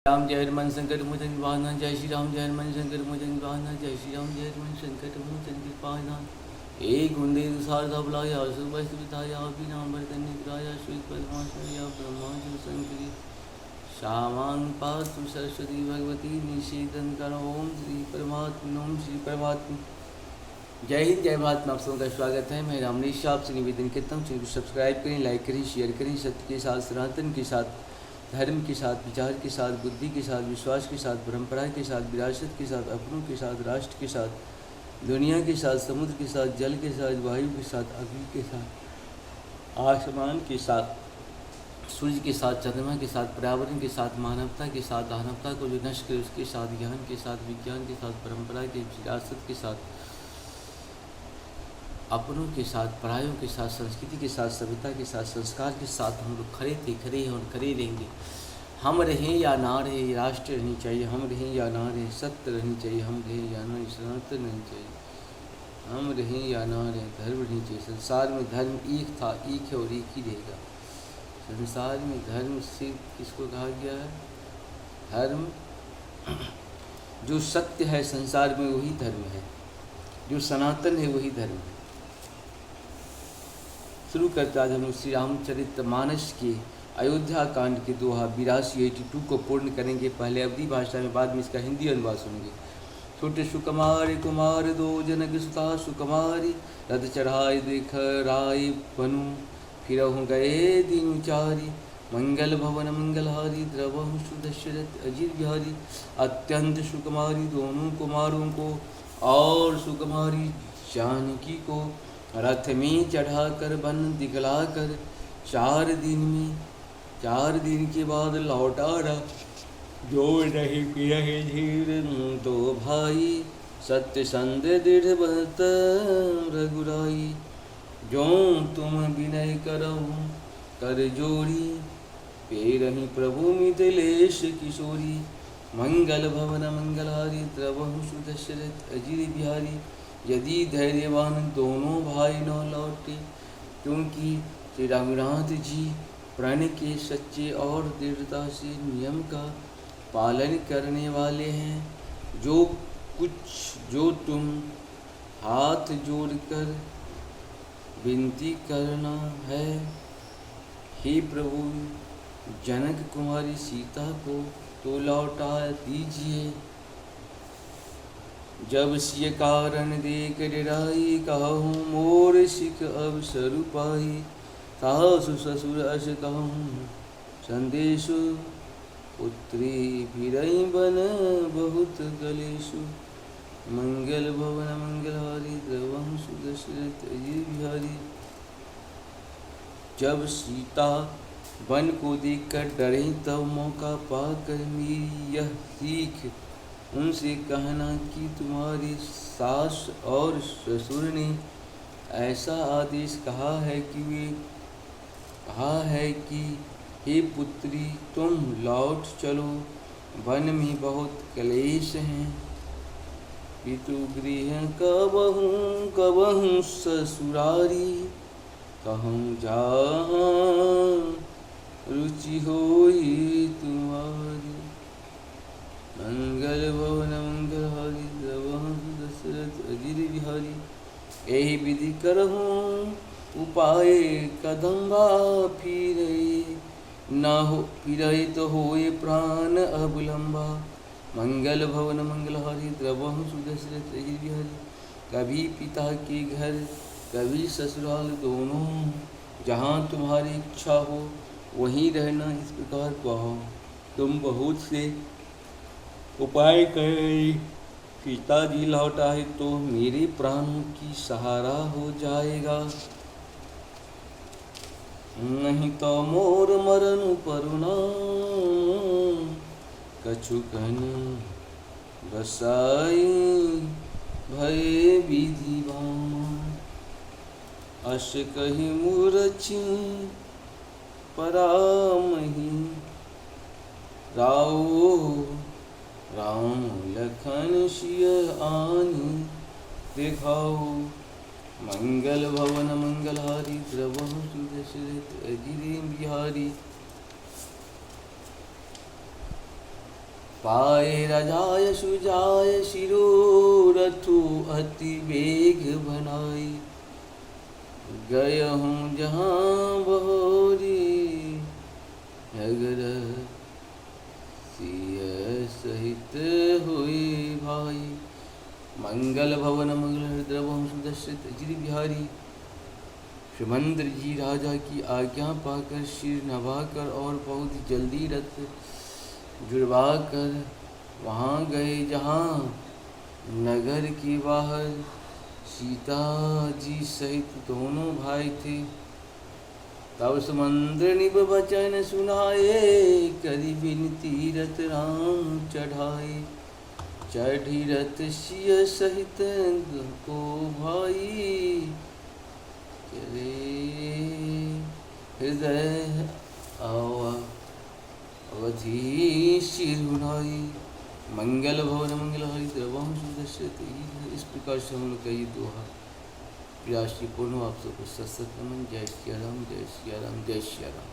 राम जय हनुमान शंकर मोचन कृपाना जय श्री राम जय हनुमान शंकर मोचन कृपाना जय श्री राम जय हनुमान शंकर मोचन कृपाना एक गुंडे सारधा बुलाया सुबह बिताया नाम वर्तन निग्राया श्वेत पद्माशया ब्रह्मांड शंकरी श्यामां पातु सरस्वती भगवती निषेधन कर ओम श्री परमात्मा ओम श्री परमात्मा। जय हिंद जय भारत में आप सबका स्वागत है। मैं रामनीश आपसे निवेदन करता हूँ चैनल को सब्सक्राइब करें, लाइक करें, शेयर करें। सत्य के साथ, सनातन के साथ, धर्म के साथ, विचार के साथ, बुद्धि के साथ, विश्वास के साथ, परंपरा के साथ, विरासत के साथ, अपनों के साथ, राष्ट्र के साथ, दुनिया के साथ, समुद्र के साथ, जल के साथ, वायु के साथ, अग्नि के साथ, आसमान के साथ, सूर्य के साथ, चंद्रमा के साथ, पर्यावरण के साथ, मानवता के साथ, दानवता को जो नष्ट करे उसके साथ, ज्ञान के साथ, विज्ञान के साथ, परंपरा के विरासत के साथ, अपनों के साथ, परायों के साथ, संस्कृति के साथ, सभ्यता के साथ, संस्कार के साथ हम लोग खड़े थे, खड़े हैं और खड़े रहेंगे। हम रहें या ना रहें, राष्ट्र रहनी चाहिए। हम रहें या ना रहें, सत्य रहनी चाहिए। हम रहें या ना रहें, सनातन रहनी चाहिए। हम रहें या ना रहें, धर्म रहनी चाहिए। संसार में धर्म एक था, एक है और एक ही रहेगा। संसार में धर्म से किसको कहा गया है? धर्म जो सत्य है संसार में वही धर्म है, जो सनातन है वही धर्म है। शुरू करता है हम श्री रामचरित मानस के अयोध्या कांड के दोहा 82 को पूर्ण करेंगे। पहले अवधी भाषा में, बाद में इसका हिंदी अनुवाद सुनेंगे। छोटे सुकुमार कुमार दो जनक सुता सुकुमारी, रथ चढ़ाए देख राय बनु, फिरहु गए दीनु चारी। मंगल भवन मंगलहारी, द्रवहु सुदशरथ अजीर बिहारी। अत्यंत सुकुमारी दोनों कुमारों को और सुकुमारी जानकी को, रथ में चढ़ा कर बन दिखला कर 4 दिन के बाद लौटा रहा। जो रहे रहे धीर दो भाई, सत्य संद दृढ़ बत रघुराई। जो तुम विनय करहु कर जोड़ी, पेरहि प्रभु मिथिलेश किशोरी। मंगल भवन मंगलहारी, द्रवहु सुदशरथ अजीर बिहारी। यदि धैर्यवान दोनों भाई न लौटे, क्योंकि श्री रघुनाथ जी प्रण के सच्चे और दृढ़ता से नियम का पालन करने वाले हैं। जो तुम हाथ जोड़कर विनती करना है, हे प्रभु जनक कुमारी सीता को तो लौटा दीजिए। जब सिय कारण देख डराई, कहूँ मोर सिख अवसर पाई। सासु ससुर अस कहूँ संदेशु, पुत्री फिरई बन बहुत कलेशु। मंगल भवन मंगलहारी, द्रवहु सुदशरथ अजीर बिहारी। जब सीता वन को देखकर डरे, तब मौका पाकर मेरी यह सीख उनसे कहना कि तुम्हारी सास और ससुर ने ऐसा आदेश कहा है कि हे पुत्री तुम लौट चलो, वन में बहुत क्लेश हैं। पितु गृह कबहूँ ससुरारी, कहूँ जहाँ रुचि होई तुम्हारी। मंगल भवन मंगलहारी, द्रवहु दशरथ अजीर बिहारी। एहि विधि करहूँ उपाय कदम्बा, फिरे न हो फिरे तो होए प्राण अवलंबा। मंगल भवन मंगलहारी, द्रवहु सुदशरथ अजीर बिहारी। कभी पिता के घर कभी ससुराल दोनों, जहाँ तुम्हारी इच्छा हो वहीं रहना इस प्रकार कहो। तुम बहुत से उपाय करें, पिताजी लौटा है तो मेरे प्राणों की सहारा हो जाएगा। नहीं तो मोर मरण परुना, कछुकन बसाई भय विधि बामा। अश कही मूर्छी परामही, राओ राम लखन सिय आनी दिखाओ। मंगल भवन मंगलहारी, द्रवहु सुदशरथ अजीर बिहारी। पाए राजाय सुजाय शिरोरथु अति वेग बनाई। गय हूँ जहाँ बहोरी नगर सिय सहित हुई भाई। मंगल भवन मंगल द्रवम सुदर्शित गिरि बिहारी। सुमंद्र जी राजा की आज्ञा पाकर सिर नभाकर और बहुत जल्दी रथ जुड़वा कर वहाँ गए जहाँ नगर के बाहर सीता जी सहित दोनों भाई थे। तब समुद्र निब वचन सुनाए करी बिनती रथ राम चढ़ाए। चढ़ी रथ सिय सहित को भाई चले हृदय अवधि सिरुनाई। मंगल भवन मंगल हरि द्रवम सुदर्शित। इस प्रकार से हम लोग का ये दोहा प्यासी पूर्ण आप सबको सत्सत नमन। जय सिया राम जय सिया राम जय सिया राम।